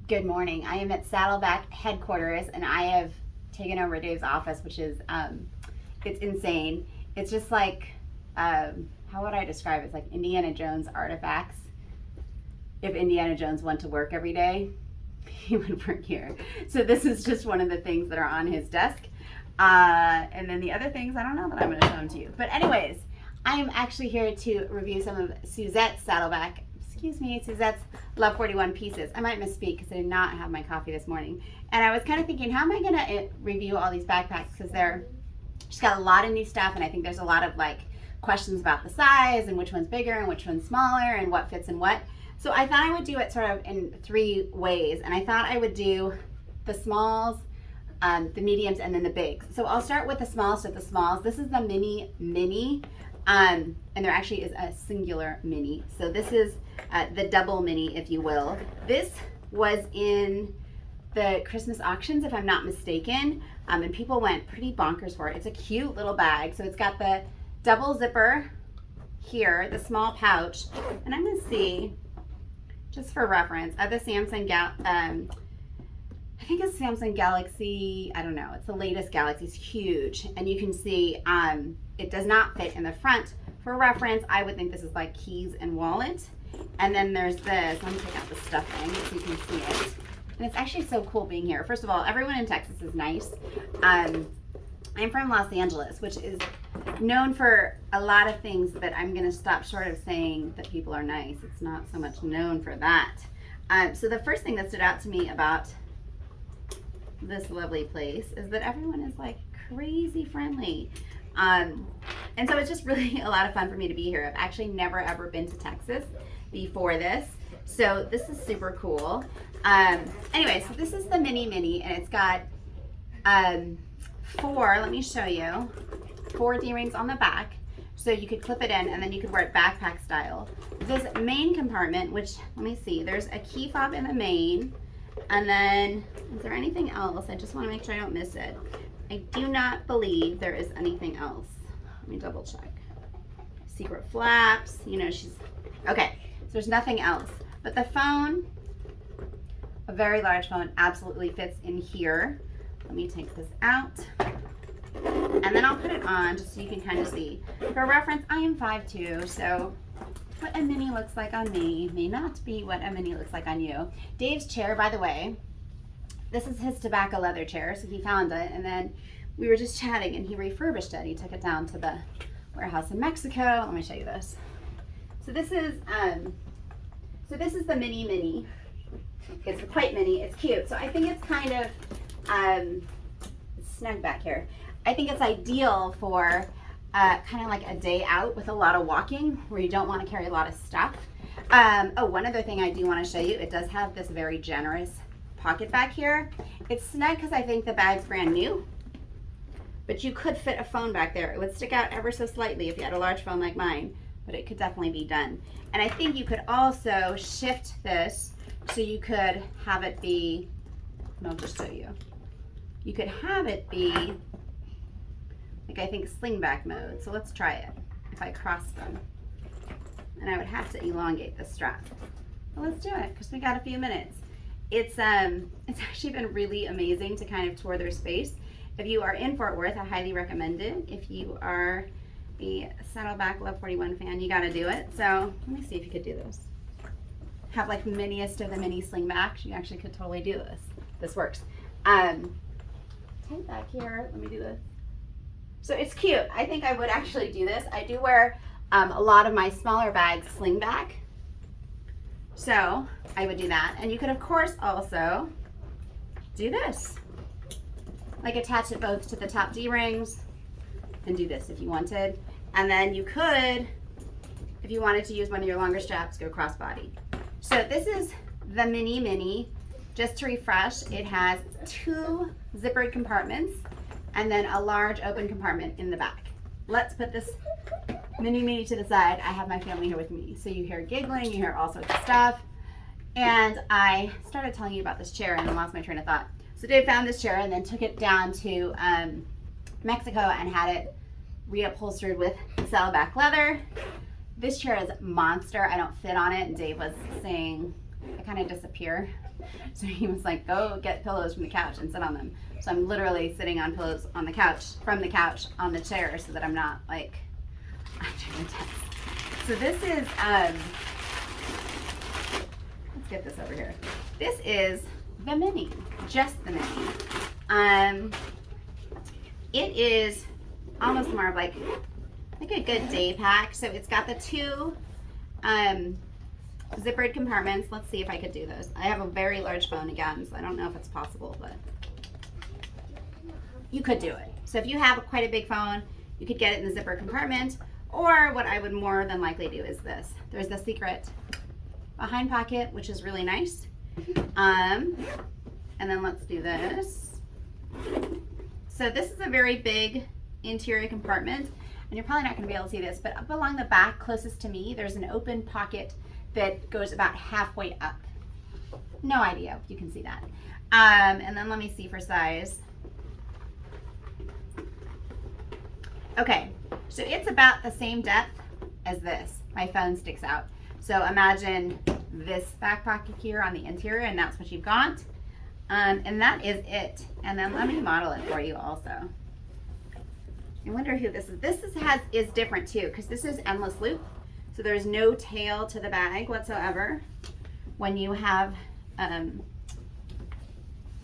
Good morning. I am at Saddleback headquarters and I have taken over Dave's office, which is, it's insane. It's just like, how would I describe it? It's like Indiana Jones artifacts. If Indiana Jones went to work every day, he would work here. So this is just one of the things that are on his desk. And then the other things, I don't know that I'm going to show them to you. But anyways, I am actually here to review some of Suzette's Saddleback, Suzette's Love 41 pieces. I might misspeak because I did not have my coffee this morning. And I was kind of thinking, how am I going to review all these backpacks? Because she's got a lot of new stuff, and I think there's a lot of like questions about the size and which one's bigger and which one's smaller and what fits in what. So I thought I would do it sort of in 3 ways. And I thought I would do the smalls, the mediums, and then the bigs. So I'll start with the smalls. This is the mini, and there actually is a singular mini. So this is the double mini, if you will. This was in the Christmas auctions, if I'm not mistaken, and people went pretty bonkers for it. It's a cute little bag. So it's got the double zipper here, the small pouch, and I'm gonna see, just for reference, of the Samsung I think it's Samsung Galaxy, I don't know, it's the latest Galaxy. It's huge, and you can see it does not fit in the front. For reference, I would think this is like keys and wallet. And then there's this, let me take out the stuffing so you can see it. And it's actually so cool being here. First of all, everyone in Texas is nice. I'm from Los Angeles, which is known for a lot of things, but I'm gonna stop short of saying that people are nice. It's not so much known for that. So the first thing that stood out to me about this lovely place is that everyone is like crazy friendly. And so it's just really a lot of fun for me to be here. I've actually never ever been to Texas before this, so this is super cool. Anyway, so this is the mini, and it's got 4, let me show you, 4 D-rings on the back, so you could clip it in and then you could wear it backpack style. This main compartment, which, let me see, there's a key fob in the main, and then, is there anything else? I just want to make sure I don't miss it. I do not believe there is anything else. Let me double check. Secret flaps, you know, okay, so there's nothing else. But the phone, a very large phone, absolutely fits in here. Let me take this out. And then I'll put it on just so you can kind of see. For reference, I am 5'2", so what a mini looks like on me may not be what a mini looks like on you. Dave's chair, by the way, this is his tobacco leather chair, so he found it, and then we were just chatting and he refurbished it. He took it down to the warehouse in Mexico. Let me show you this. So this is the mini. It's quite mini. It's cute. So I think it's kind of it's snug back here. I think it's ideal for kind of like a day out with a lot of walking where you don't want to carry a lot of stuff. Oh, one other thing I do want to show you, it does have this very generous pocket back here. It's snug because I think the bag's brand new, but you could fit a phone back there. It would stick out ever so slightly if you had a large phone like mine, but it could definitely be done. And I think you could also shift this so you could have it be, and I'll just show you. You could have it be like, I think, sling back mode. So let's try it. If I cross them, and I would have to elongate the strap. Well, let's do it because we got a few minutes. It's actually been really amazing to kind of tour their space. If you are in Fort Worth, I highly recommend it. If you are a Saddleback Love 41 fan, you got to do it. So let me see if you could do this. Have like miniest of the mini sling backs. You actually could totally do this. This works. Take back here. Let me do this. So it's cute. I think I would actually do this. I do wear a lot of my smaller bags sling back. So I would do that. And you could, of course, also do this. Like attach it both to the top D-rings and do this if you wanted. And then you could, if you wanted to use one of your longer straps, go crossbody. So this is the mini. Just to refresh, it has 2 zippered compartments and then a large open compartment in the back. Let's put this mini to the side. I have my family here with me. So you hear giggling, you hear all sorts of stuff. And I started telling you about this chair and then lost my train of thought. So Dave found this chair and then took it down to Mexico and had it reupholstered with Saddleback leather. This chair is monster. I don't fit on it, and Dave was saying I kind of disappear. So he was like, go get pillows from the couch and sit on them. So I'm literally sitting on pillows on the couch, from the couch on the chair, so that I'm not like under the desk. So this is, let's get this over here. This is the mini, just the mini. It is almost more of like a good day pack. So it's got the two zippered compartments. Let's see if I could do those. I have a very large phone again, so I don't know if it's possible, but you could do it. So if you have quite a big phone, you could get it in the zipper compartment, or what I would more than likely do is this. There's the secret behind pocket, which is really nice. And then let's do this. So this is a very big interior compartment, and you're probably not going to be able to see this, but up along the back closest to me, there's an open pocket that goes about halfway up. No idea if you can see that. And then let me see for size. Okay, so it's about the same depth as this. My phone sticks out. So imagine this back pocket here on the interior, and that's what you've got. And that is it. And then let me model it for you also. I wonder who this is. This is different too, because this is endless loop. So there's no tail to the bag whatsoever. When you have,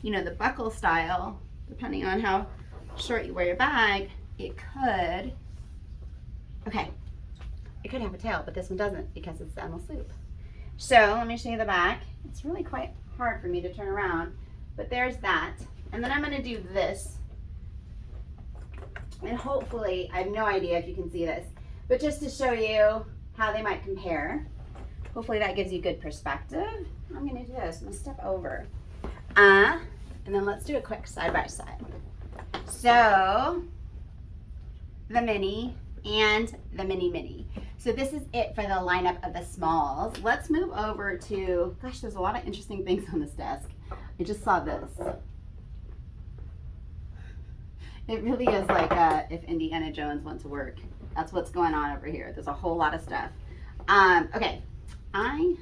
you know, the buckle style, depending on how short you wear your bag, it could, okay, it could have a tail, but this one doesn't because it's the endless loop. So let me show you the back. It's really quite hard for me to turn around, but there's that. And then I'm gonna do this. And hopefully, I have no idea if you can see this, but just to show you how they might compare. Hopefully that gives you good perspective. I'm gonna do this, I'm gonna step over. And then let's do a quick side by side. So, the mini and the mini mini. So this is it for the lineup of the smalls. Let's move over to, gosh, there's a lot of interesting things on this desk. I just saw this. It really is like if Indiana Jones went to work. That's what's going on over here. There's a whole lot of stuff. Okay, I'm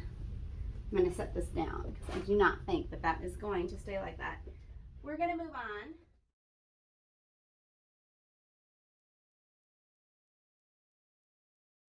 going to set this down because I do not think that that is going to stay like that. We're going to move on.